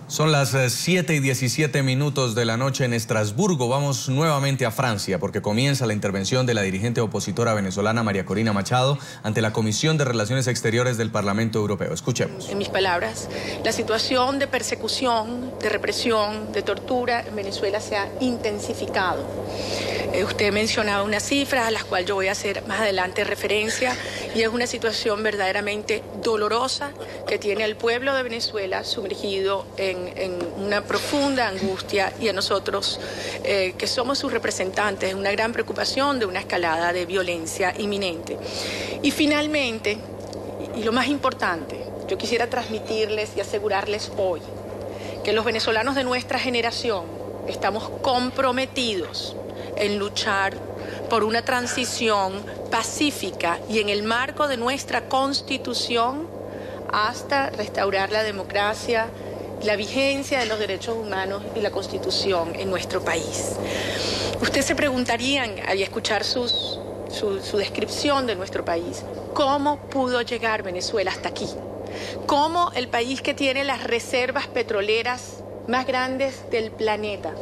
Son las 7:17 de la noche en Estrasburgo. Vamos nuevamente a Francia porque comienza la intervención de la dirigente opositora venezolana María Corina Machado ante la Comisión de Relaciones Exteriores del Parlamento Europeo. Escuchemos. En mis palabras, la situación de persecución, de represión, de tortura en Venezuela se ha intensificado. Usted mencionaba unas cifras a las cuales yo voy a hacer más adelante referencia, y es una situación verdaderamente dolorosa que tiene al pueblo de Venezuela sumergido en una profunda angustia, y a nosotros que somos sus representantes, una gran preocupación de una escalada de violencia inminente. Y finalmente, y lo más importante, yo quisiera transmitirles y asegurarles hoy que los venezolanos de nuestra generación estamos comprometidos en luchar por una transición pacífica y en el marco de nuestra Constitución hasta restaurar la democracia, la vigencia de los derechos humanos y la Constitución en nuestro país. Ustedes se preguntarían al escuchar su descripción de nuestro país, ¿cómo pudo llegar Venezuela hasta aquí? ¿Cómo el país que tiene las reservas petroleras más grandes del planeta?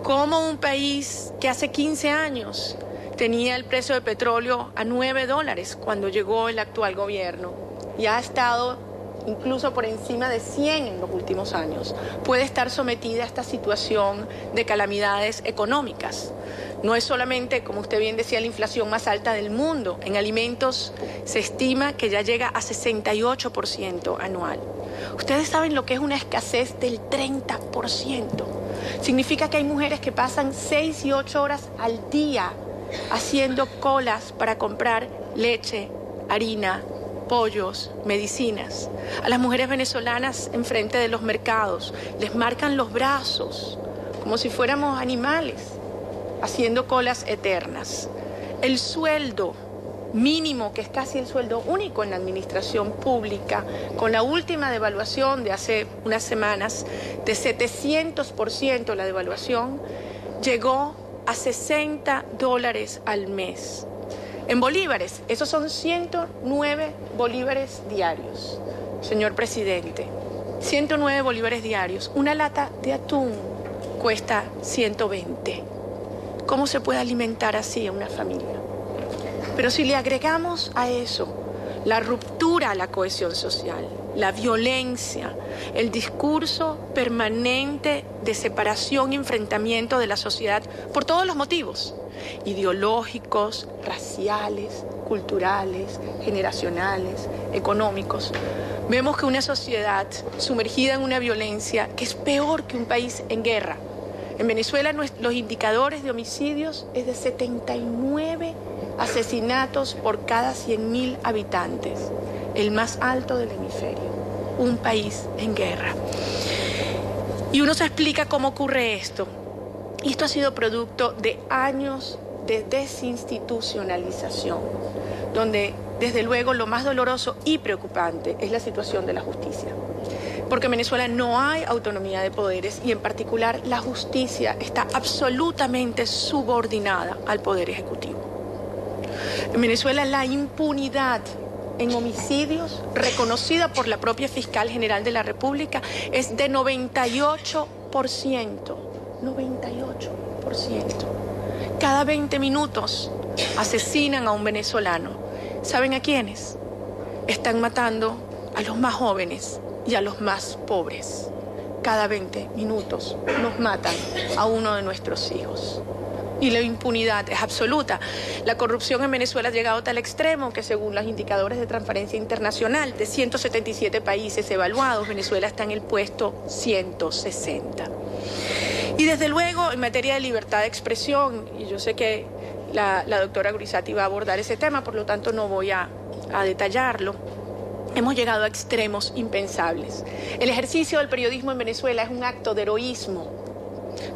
¿Cómo un país que hace 15 años tenía el precio de petróleo a $9 cuando llegó el actual gobierno y ha estado incluso por encima de 100 en los últimos años, puede estar sometida a esta situación de calamidades económicas? No es solamente, como usted bien decía, la inflación más alta del mundo. En alimentos se estima que ya llega a 68% anual. Ustedes saben lo que es una escasez del 30%. Significa que hay mujeres que pasan 6 y 8 horas al día haciendo colas para comprar leche, harina, pollos, medicinas. A las mujeres venezolanas enfrente de los mercados les marcan los brazos como si fuéramos animales, haciendo colas eternas. El sueldo mínimo, que es casi el sueldo único en la administración pública, con la última devaluación de hace unas semanas, de 700% la devaluación, llegó a $60 al mes. En bolívares, esos son 109 bolívares diarios, señor presidente. 109 bolívares diarios. Una lata de atún cuesta 120. ¿Cómo se puede alimentar así a una familia? Pero si le agregamos a eso la ruptura a la cohesión social, la violencia, el discurso permanente de separación y enfrentamiento de la sociedad por todos los motivos, ideológicos, raciales, culturales, generacionales, económicos, vemos que una sociedad sumergida en una violencia que es peor que un país en guerra. En Venezuela los indicadores de homicidios es de 79 asesinatos por cada 100.000 habitantes, el más alto del hemisferio, un país en guerra. Y uno se explica cómo ocurre esto. Y esto ha sido producto de años de desinstitucionalización, donde desde luego lo más doloroso y preocupante es la situación de la justicia. Porque en Venezuela no hay autonomía de poderes y en particular la justicia está absolutamente subordinada al poder ejecutivo. En Venezuela la impunidad en homicidios, reconocida por la propia Fiscal General de la República, es de 98%. 98%. Cada 20 minutos asesinan a un venezolano. ¿Saben a quiénes? Están matando a los más jóvenes y a los más pobres. Cada 20 minutos nos matan a uno de nuestros hijos. Y la impunidad es absoluta. La corrupción en Venezuela ha llegado a tal extremo que, según los indicadores de Transparencia Internacional, de 177 países evaluados, Venezuela está en el puesto 160. Y desde luego, en materia de libertad de expresión, y yo sé que la doctora Gruizati va a abordar ese tema, por lo tanto no voy a detallarlo, hemos llegado a extremos impensables. El ejercicio del periodismo en Venezuela es un acto de heroísmo.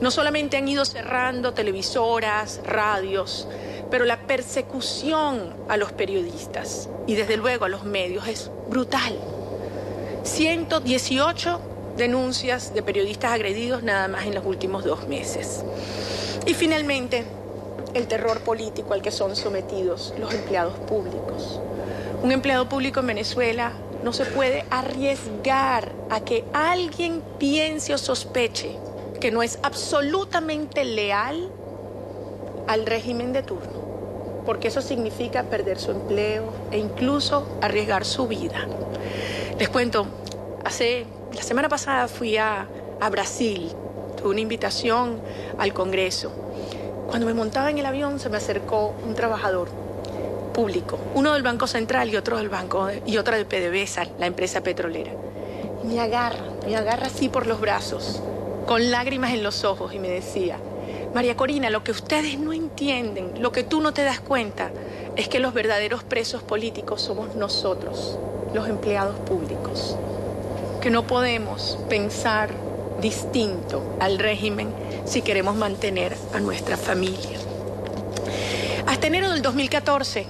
No solamente han ido cerrando televisoras, radios, pero la persecución a los periodistas y desde luego a los medios es brutal. 118 denuncias de periodistas agredidos nada más en los últimos 2 meses. Y finalmente, el terror político al que son sometidos los empleados públicos. Un empleado público en Venezuela no se puede arriesgar a que alguien piense o sospeche que no es absolutamente leal al régimen de turno, porque eso significa perder su empleo e incluso arriesgar su vida. Les cuento, la semana pasada fui a Brasil, tuve una invitación al Congreso. Cuando me montaba en el avión se me acercó un trabajador público, uno del Banco Central y otro del PDVSA, la empresa petrolera. Y me agarra así por los brazos, con lágrimas en los ojos, y me decía: María Corina, lo que ustedes no entienden, lo que tú no te das cuenta, es que los verdaderos presos políticos somos nosotros, los empleados públicos, que no podemos pensar distinto al régimen si queremos mantener a nuestra familia. Hasta enero del 2014,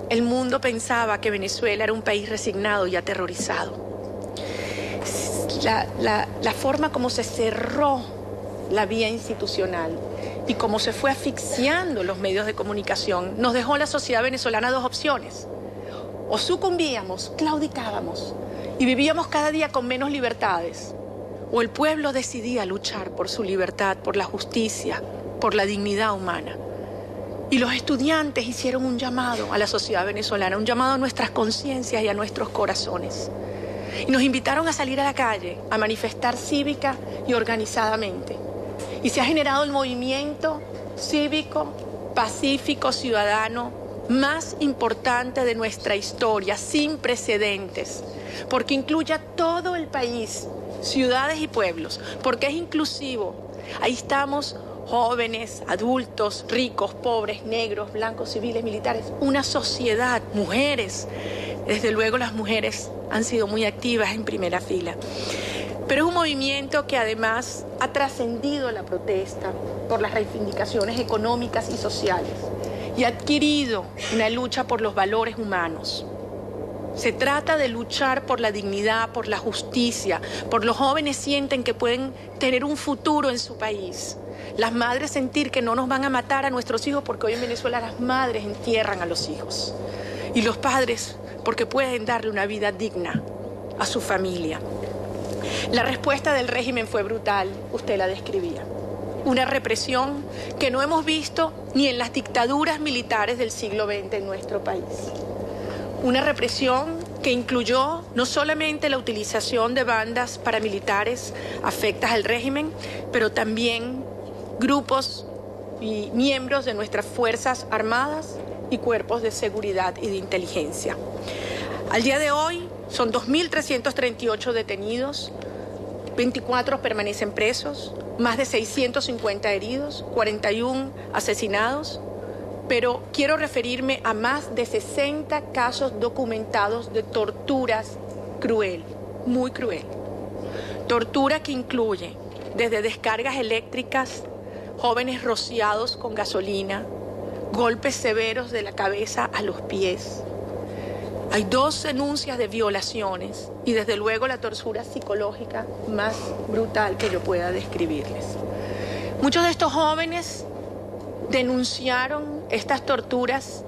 el mundo pensaba que Venezuela era un país resignado y aterrorizado. La forma como se cerró la vía institucional y cómo se fue asfixiando los medios de comunicación nos dejó a la sociedad venezolana dos opciones: o sucumbíamos, claudicábamos y vivíamos cada día con menos libertades, o el pueblo decidía luchar por su libertad, por la justicia, por la dignidad humana. Y los estudiantes hicieron un llamado a la sociedad venezolana, un llamado a nuestras conciencias y a nuestros corazones. Y nos invitaron a salir a la calle, a manifestar cívica y organizadamente. Y se ha generado el movimiento cívico, pacífico, ciudadano más importante de nuestra historia, sin precedentes, porque incluye a todo el país, ciudades y pueblos, porque es inclusivo. Ahí estamos jóvenes, adultos, ricos, pobres, negros, blancos, civiles, militares, una sociedad, mujeres. Desde luego las mujeres han sido muy activas en primera fila. Pero es un movimiento que además ha trascendido la protesta por las reivindicaciones económicas y sociales y ha adquirido una lucha por los valores humanos. Se trata de luchar por la dignidad, por la justicia, por los jóvenes sienten que pueden tener un futuro en su país. Las madres sentir que no nos van a matar a nuestros hijos, porque hoy en Venezuela las madres entierran a los hijos. Y los padres porque pueden darle una vida digna a su familia. La respuesta del régimen fue brutal, usted la describía. Una represión que no hemos visto ni en las dictaduras militares del siglo XX en nuestro país. Una represión que incluyó no solamente la utilización de bandas paramilitares afectas al régimen, pero también grupos y miembros de nuestras Fuerzas Armadas y cuerpos de seguridad y de inteligencia. Al día de hoy son 2.338 detenidos, 24 permanecen presos, más de 650 heridos, 41 asesinados, pero quiero referirme a más de 60 casos documentados de torturas cruel, muy cruel. Tortura que incluye desde descargas eléctricas, jóvenes rociados con gasolina, golpes severos de la cabeza a los pies. Hay 2 denuncias de violaciones y desde luego la tortura psicológica más brutal que yo pueda describirles. Muchos de estos jóvenes denunciaron estas torturas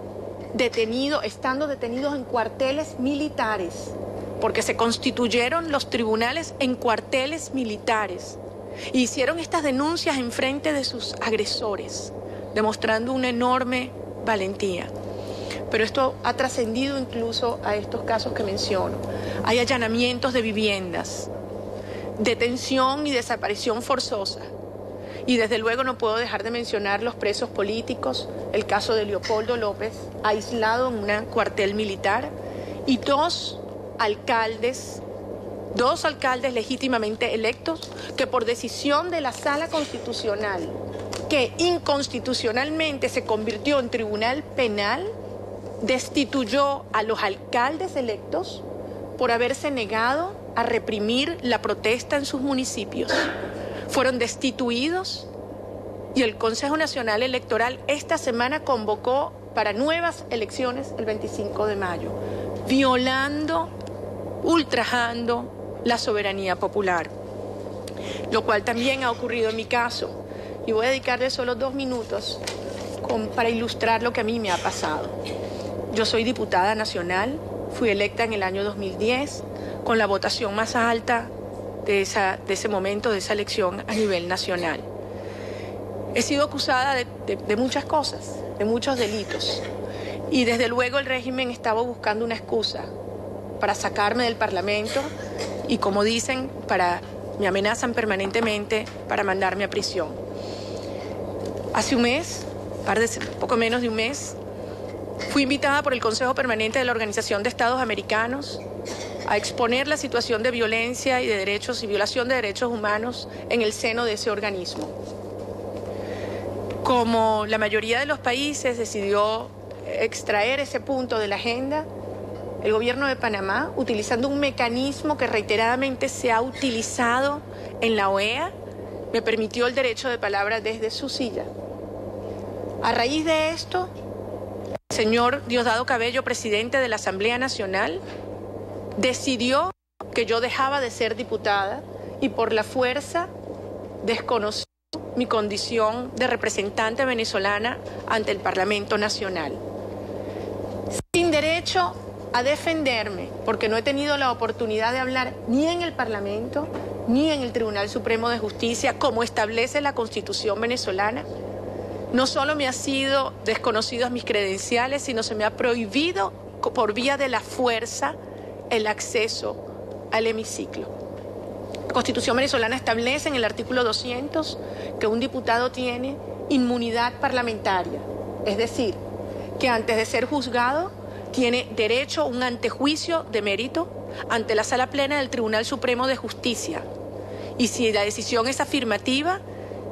estando detenidos en cuarteles militares, porque se constituyeron los tribunales en cuarteles militares. E hicieron estas denuncias en frente de sus agresores, demostrando una enorme valentía. Pero esto ha trascendido incluso a estos casos que menciono. Hay allanamientos de viviendas, detención y desaparición forzosa. Y desde luego no puedo dejar de mencionar los presos políticos, el caso de Leopoldo López, aislado en un cuartel militar, y dos alcaldes legítimamente electos que por decisión de la Sala Constitucional, que inconstitucionalmente se convirtió en tribunal penal, destituyó a los alcaldes electos por haberse negado a reprimir la protesta en sus municipios. Fueron destituidos y el Consejo Nacional Electoral esta semana convocó para nuevas elecciones el 25 de mayo, violando, ultrajando la soberanía popular, lo cual también ha ocurrido en mi caso. Y voy a dedicarle solo 2 minutos para ilustrar lo que a mí me ha pasado. Yo soy diputada nacional, fui electa en el año 2010 con la votación más alta de ese momento, de esa elección a nivel nacional. He sido acusada de muchas cosas, de muchos delitos. Y desde luego el régimen estaba buscando una excusa para sacarme del Parlamento y, como dicen, me amenazan permanentemente para mandarme a prisión. Hace un mes, poco menos de un mes, fui invitada por el Consejo Permanente de la Organización de Estados Americanos a exponer la situación de violencia y de derechos y violación de derechos humanos en el seno de ese organismo. Como la mayoría de los países decidió extraer ese punto de la agenda, el gobierno de Panamá, utilizando un mecanismo que reiteradamente se ha utilizado en la OEA, me permitió el derecho de palabra desde su silla. A raíz de esto, el señor Diosdado Cabello, presidente de la Asamblea Nacional, decidió que yo dejaba de ser diputada y por la fuerza desconoció mi condición de representante venezolana ante el Parlamento Nacional. Sin derecho a defenderme, porque no he tenido la oportunidad de hablar ni en el Parlamento ni en el Tribunal Supremo de Justicia, como establece la Constitución venezolana. No solo me ha sido desconocidos mis credenciales, sino se me ha prohibido por vía de la fuerza el acceso al hemiciclo. La Constitución venezolana establece en el artículo 200 que un diputado tiene inmunidad parlamentaria, es decir, que antes de ser juzgado tiene derecho a un antejuicio de mérito ante la Sala Plena del Tribunal Supremo de Justicia. Y si la decisión es afirmativa,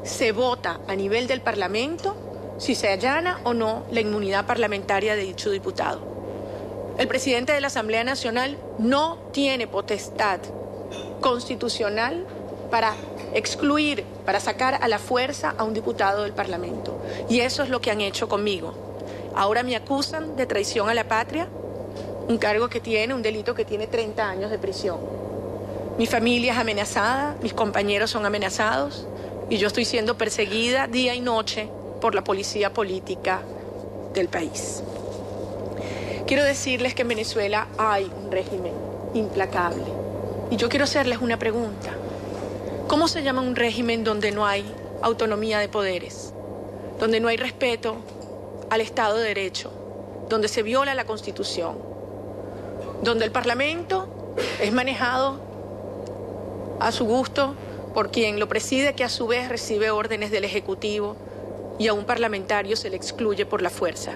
se vota a nivel del Parlamento si se allana o no la inmunidad parlamentaria de dicho diputado. El presidente de la Asamblea Nacional no tiene potestad constitucional para excluir, para sacar a la fuerza a un diputado del Parlamento. Y eso es lo que han hecho conmigo. Ahora me acusan de traición a la patria, un cargo que tiene, un delito que tiene 30 años de prisión. Mi familia es amenazada, mis compañeros son amenazados y yo estoy siendo perseguida día y noche por la policía política del país. Quiero decirles que en Venezuela hay un régimen implacable. Y yo quiero hacerles una pregunta. ¿Cómo se llama un régimen donde no hay autonomía de poderes? Donde no hay respeto al Estado de Derecho, donde se viola la Constitución, donde el Parlamento es manejado a su gusto por quien lo preside, que a su vez recibe órdenes del Ejecutivo, y a un parlamentario se le excluye por la fuerza.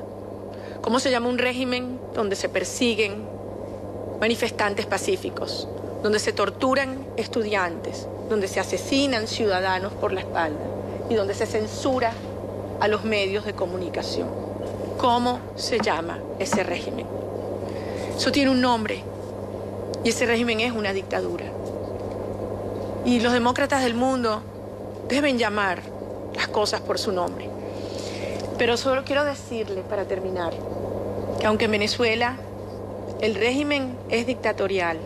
¿Cómo se llama un régimen donde se persiguen manifestantes pacíficos, donde se torturan estudiantes, donde se asesinan ciudadanos por la espalda y donde se censura a los medios de comunicación? ¿Cómo se llama ese régimen? Eso tiene un nombre y ese régimen es una dictadura. Y los demócratas del mundo deben llamar las cosas por su nombre. Pero solo quiero decirle, para terminar, que aunque en Venezuela el régimen es dictatorial,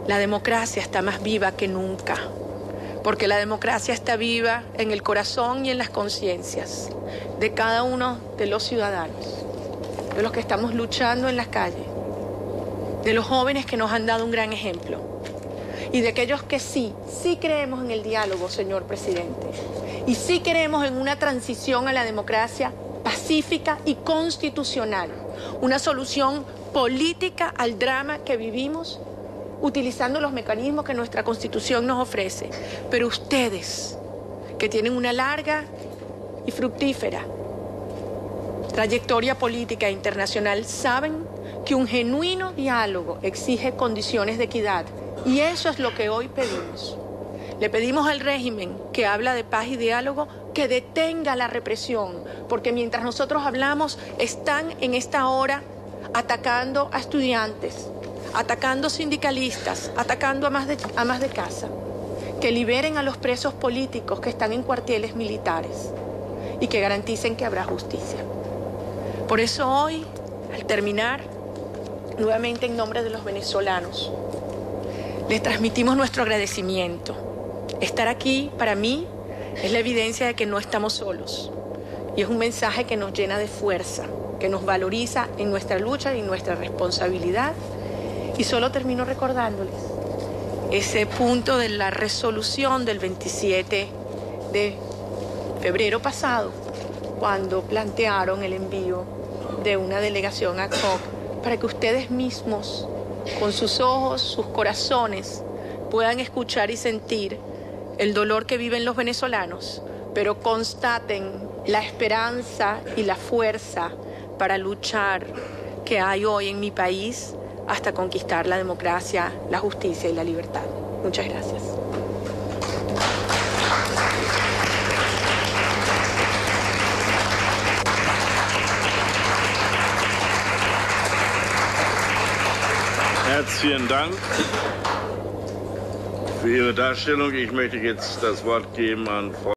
la democracia está más viva que nunca, porque la democracia está viva en el corazón y en las conciencias de cada uno de los ciudadanos, de los que estamos luchando en las calles, de los jóvenes que nos han dado un gran ejemplo y de aquellos que sí creemos en el diálogo, señor presidente, y sí creemos en una transición a la democracia pacífica y constitucional, una solución política al drama que vivimos, utilizando los mecanismos que nuestra Constitución nos ofrece. Pero ustedes, que tienen una larga y fructífera trayectoria política e internacional, saben que un genuino diálogo exige condiciones de equidad. Y eso es lo que hoy pedimos. Le pedimos al régimen que habla de paz y diálogo que detenga la represión, porque mientras nosotros hablamos, están en esta hora atacando a estudiantes, atacando sindicalistas, atacando amas de casa. Que liberen a los presos políticos que están en cuarteles militares y que garanticen que habrá justicia. Por eso hoy, al terminar, nuevamente en nombre de los venezolanos, les transmitimos nuestro agradecimiento. Estar aquí, para mí, es la evidencia de que no estamos solos. Y es un mensaje que nos llena de fuerza, que nos valoriza en nuestra lucha y en nuestra responsabilidad Y solo termino recordándoles ese punto de la resolución del 27 de febrero pasado, cuando plantearon el envío de una delegación ad hoc para que ustedes mismos, con sus ojos, sus corazones, puedan escuchar y sentir el dolor que viven los venezolanos, pero constaten la esperanza y la fuerza para luchar que hay hoy en mi país hasta conquistar la democracia, la justicia y la libertad. Muchas gracias. Herzlichen Dank für Ihre Darstellung. Ich möchte jetzt das Wort geben an Frau